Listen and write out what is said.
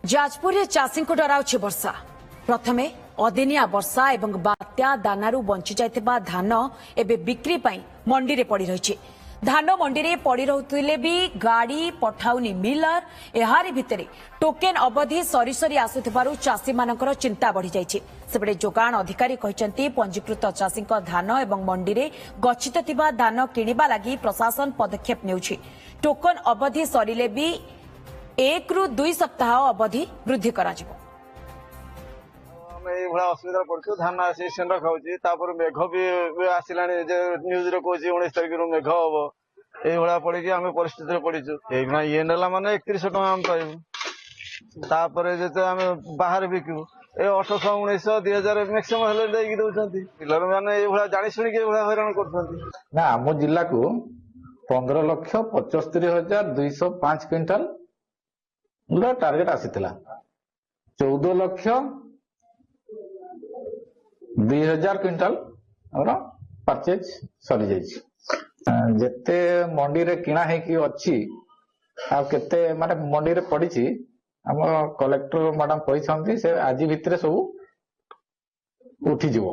जाजपुर चाषी को डराउछि वर्षा प्रथमे अदिनिया वर्षा एवं बात्या दानारू बंची जाइथिबा धान एबे बिक्री पई मंडी रे पड़ी रहिछि। धान मंडी रे पड़ी रहुतिले भी गाड़ी पठाउनी मिलर एहारी भितरे टोकेन अवधि सरी सरी आसुथिबारु चाषी मानकर चिंता बढ़ी जाइछि। सेबडे जोगाण अधिकारी कहिसंती पंजीकृत चाषी धान एवं मंडी रे गच्छित थिबा धान किनिबा लागि प्रशासन पदक्षेप नेउछि। टोकन अवधि सरीले भी 1 ରୁ 2 सप्ताह अवधि वृद्धि करा जिवो। असुविधा पड़ो धान आसी सेंड खाऊँ मेघ भी आसला न्यूज रे कौच 19 तारिख मेघ हम ये पड़ी आम परिस्थिति पड़ीचु ये नेला माने 3100 टका आम पाइबू जो आम बाहर बिकू ए 1800 1900 2000 मैक्सिमम हेल्ले दौरान पिलर मैंने ये जानी शुणी हैरान कर आम जिला को 15,75,205 क्विंटाल टार्गेट आसीथिला 14,02,000 क्विंटाल परचेज सरी जाइछि। जेते मंडी रे किणा है कि अच्छी आ केते माने मंडी रे पड़ीछि हम कलेक्टर मैडम कहि छथि से आज भितरे सब उठी जिवो।